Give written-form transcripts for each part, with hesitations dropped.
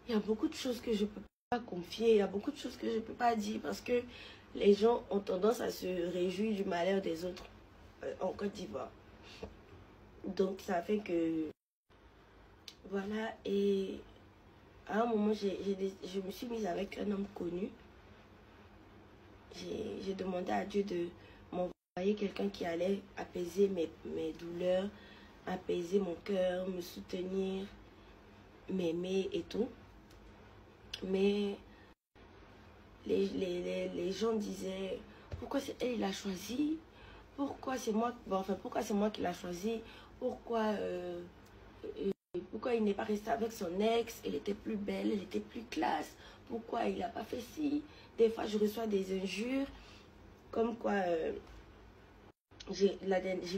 il y a beaucoup de choses que je ne peux pas confier, il y a beaucoup de choses que je ne peux pas dire parce que les gens ont tendance à se réjouir du malheur des autres en Côte d'Ivoire. Donc ça fait que voilà, et à un moment je me suis mise avec un homme connu. J'ai demandé à Dieu de m'envoyer quelqu'un qui allait apaiser mes douleurs, apaiser mon cœur, me soutenir, m'aimer et tout. Mais les gens disaient, pourquoi c'est elle qui l'a choisi? Pourquoi c'est moi, pourquoi c'est moi qui l'a choisi? Pourquoi il n'est pas resté avec son ex? Elle était plus belle, elle était plus classe. Pourquoi il n'a pas fait ci? Des fois, je reçois des injures. Comme quoi, j'ai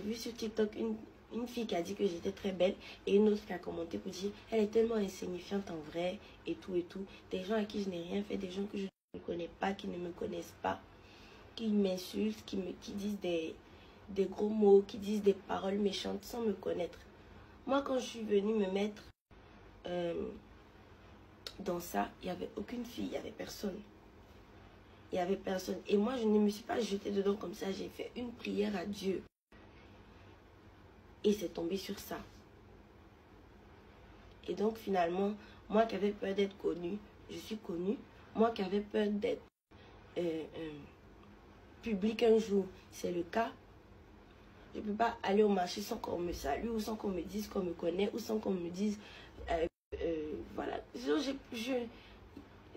vu sur TikTok une fille qui a dit que j'étais très belle. Et une autre qui a commenté pour dire, elle est tellement insignifiante en vrai. Et tout et tout. Des gens à qui je n'ai rien fait. Des gens que je ne connais pas, qui ne me connaissent pas. Qui m'insultent, qui disent des gros mots, qui disent des paroles méchantes sans me connaître. Moi, quand je suis venue me mettre dans ça, il n'y avait aucune fille, il n'y avait personne. Il n'y avait personne. Et moi, je ne me suis pas jetée dedans comme ça. J'ai fait une prière à Dieu. Et c'est tombé sur ça. Et donc, finalement, moi qui avais peur d'être connue, je suis connue. Moi qui avais peur d'être publique un jour, c'est le cas. Je ne peux pas aller au marché sans qu'on me salue, ou sans qu'on me dise qu'on me connaît, ou sans qu'on me dise... voilà.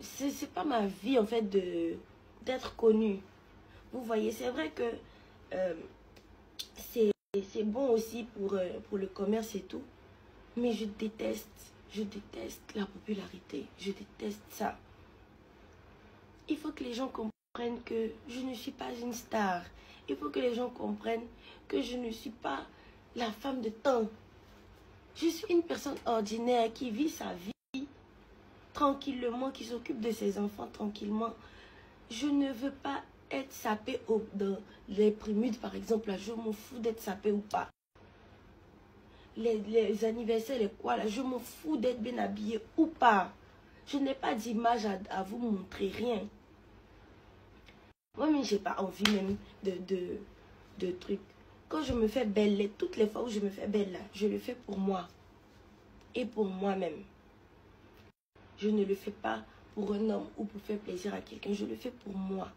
C'est pas ma vie, en fait, d'être connue. Vous voyez, c'est vrai que c'est bon aussi pour le commerce et tout. Mais je déteste la popularité. Je déteste ça. Il faut que les gens comprennent que je ne suis pas une star. Il faut que les gens comprennent que je ne suis pas la femme de temps. Je suis une personne ordinaire qui vit sa vie tranquillement, qui s'occupe de ses enfants tranquillement. Je ne veux pas être sapée dans les primudes, par exemple. Là, je m'en fous d'être sapée ou pas. Les anniversaires, les quoi, là, je m'en fous d'être bien habillée ou pas. Je n'ai pas d'image à vous montrer, rien. Moi-même, je n'ai pas envie même de trucs. Quand je me fais belle, toutes les fois où je me fais belle, là, je le fais pour moi. Et pour moi-même. Je ne le fais pas pour un homme ou pour faire plaisir à quelqu'un. Je le fais pour moi.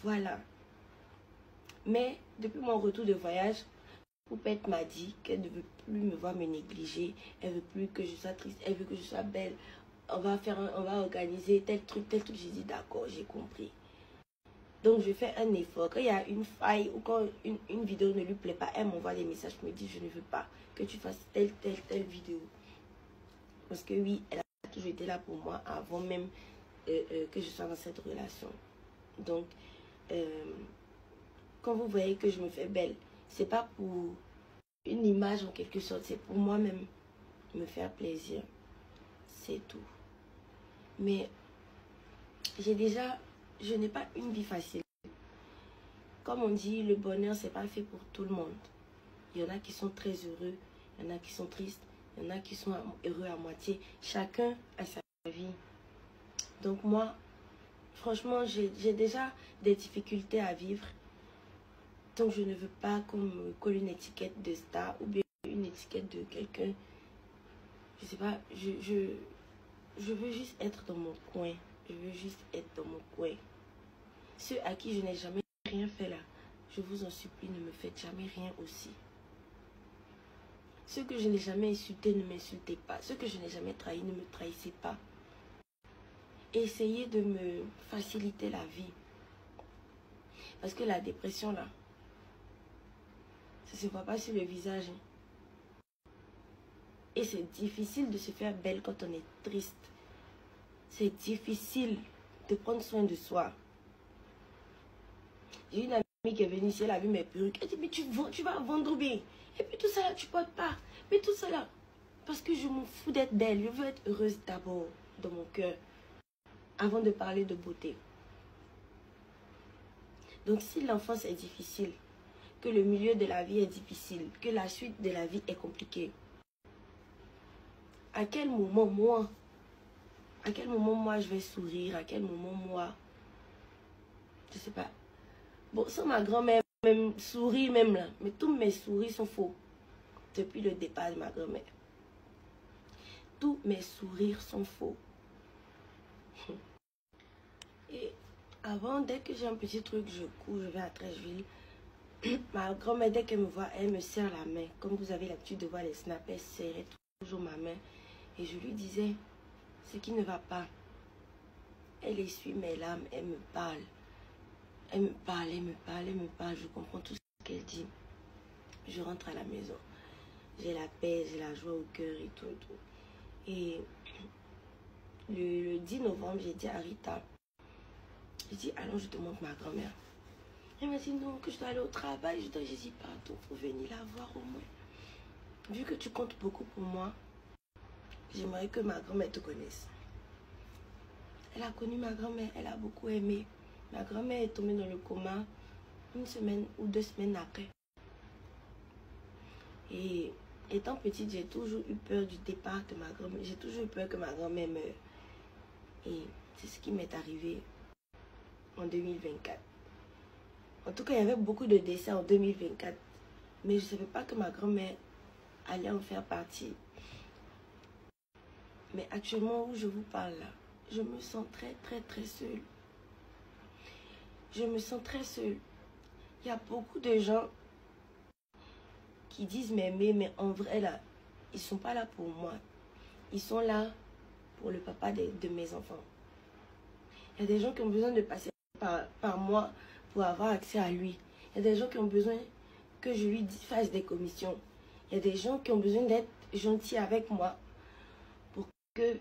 Voilà. Mais, depuis mon retour de voyage, Poupette m'a dit qu'elle ne veut plus me voir me négliger. Elle veut plus que je sois triste. Elle veut que je sois belle. On va organiser tel truc, tel truc. J'ai dit d'accord, j'ai compris. Donc je fais un effort. Quand il y a une faille ou quand une vidéo ne lui plaît pas, elle m'envoie des messages pour me dire je ne veux pas que tu fasses telle vidéo. Parce que oui, elle a toujours été là pour moi avant même que je sois dans cette relation. Donc, quand vous voyez que je me fais belle, c'est pas pour une image en quelque sorte, c'est pour moi-même me faire plaisir. C'est tout. Mais je n'ai pas une vie facile. Comme on dit, le bonheur, c'est pas fait pour tout le monde. Il y en a qui sont très heureux, il y en a qui sont tristes, il y en a qui sont heureux à moitié. Chacun a sa vie. Donc moi, franchement, j'ai déjà des difficultés à vivre. Donc je ne veux pas qu'on me colle une étiquette de star ou bien une étiquette de quelqu'un. Je sais pas, je veux juste être dans mon coin. Je veux juste être dans mon coin. Ceux à qui je n'ai jamais rien fait là, je vous en supplie, ne me faites jamais rien aussi. Ceux que je n'ai jamais insultés, ne m'insultez pas. Ceux que je n'ai jamais trahis, ne me trahissez pas. Essayez de me faciliter la vie. Parce que la dépression là, ça ne se voit pas sur le visage. Et c'est difficile de se faire belle quand on est triste. C'est difficile de prendre soin de soi. J'ai une amie qui est venue ici, elle a vu mes perruques. Elle dit, mais tu vas vendre bien. Et puis tout ça là, tu portes pas. Mais tout ça là, parce que je m'en fous d'être belle. Je veux être heureuse d'abord dans mon cœur. Avant de parler de beauté. Donc si l'enfance est difficile, que le milieu de la vie est difficile, que la suite de la vie est compliquée, à quel moment moi je vais sourire, à quel moment moi, je sais pas. Bon, ça ma grand-mère même sourit même là, mais tous mes souris sont faux depuis le départ de ma grand-mère. Tous mes sourires sont faux. Et avant, dès que j'ai un petit truc, je cours, je vais à Trècheville. Ma grand-mère, dès qu'elle me voit, elle me serre la main. Comme vous avez l'habitude de voir les snaps, elle serrait toujours ma main. Et je lui disais ce qui ne va pas. Elle essuie mes larmes, elle me parle. Elle me parle, elle me parle, elle me parle. Je comprends tout ce qu'elle dit. Je rentre à la maison. J'ai la paix, j'ai la joie au cœur et tout et tout. Et le 10 novembre, j'ai dit à Rita, j'ai dit, allons, je te montre ma grand-mère. Elle m'a dit non, que je dois aller au travail. J'ai dit, pardon, faut venir la voir au moins. Vu que tu comptes beaucoup pour moi, j'aimerais que ma grand-mère te connaisse. Elle a connu ma grand-mère, elle a beaucoup aimé. Ma grand-mère est tombée dans le coma 1 semaine ou 2 semaines après. Et étant petite, j'ai toujours eu peur du départ de ma grand-mère. J'ai toujours eu peur que ma grand-mère meure. Et c'est ce qui m'est arrivé en 2024. En tout cas, il y avait beaucoup de décès en 2024. Mais je ne savais pas que ma grand-mère allait en faire partie. Mais actuellement où je vous parle là, je me sens très seule. Je me sens très seule. Il y a beaucoup de gens qui disent m'aimer, mais en vrai là, ils ne sont pas là pour moi. Ils sont là pour le papa de mes enfants. Il y a des gens qui ont besoin de passer par moi pour avoir accès à lui. Il y a des gens qui ont besoin que je lui fasse des commissions. Il y a des gens qui ont besoin d'être gentils avec moi pour que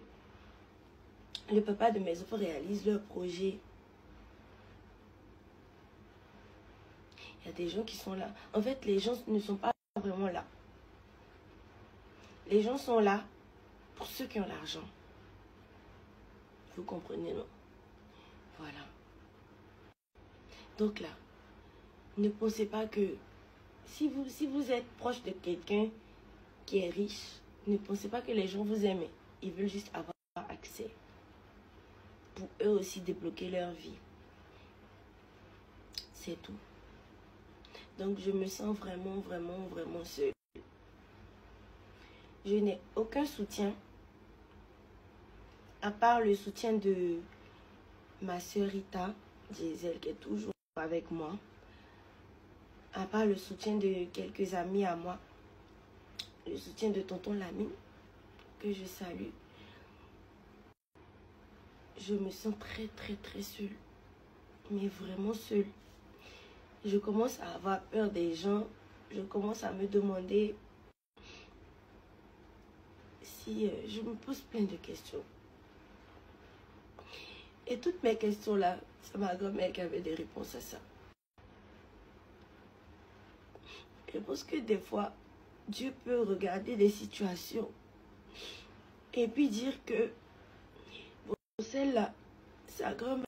le papa de mes enfants réalise leur projet. Il y a des gens qui sont là. En fait, les gens ne sont pas vraiment là. Les gens sont là pour ceux qui ont l'argent. Vous comprenez, non? Voilà. Donc là, ne pensez pas que si vous êtes proche de quelqu'un qui est riche, ne pensez pas que les gens vous aiment. Ils veulent juste avoir accès pour eux aussi débloquer leur vie. C'est tout. Donc je me sens vraiment seule. Je n'ai aucun soutien à part le soutien de ma soeur Rita Diesel qui est toujours avec moi. À part le soutien de quelques amis à moi. Le soutien de tonton Lamine que je salue. Je me sens très seule. Mais vraiment seule. Je commence à avoir peur des gens. Je commence à me demander si je me pose plein de questions. Et toutes mes questions là, c'est ma grand-mère qui avait des réponses à ça. Je pense que des fois, Dieu peut regarder des situations et puis dire que bon, celle-là, sa grand-mère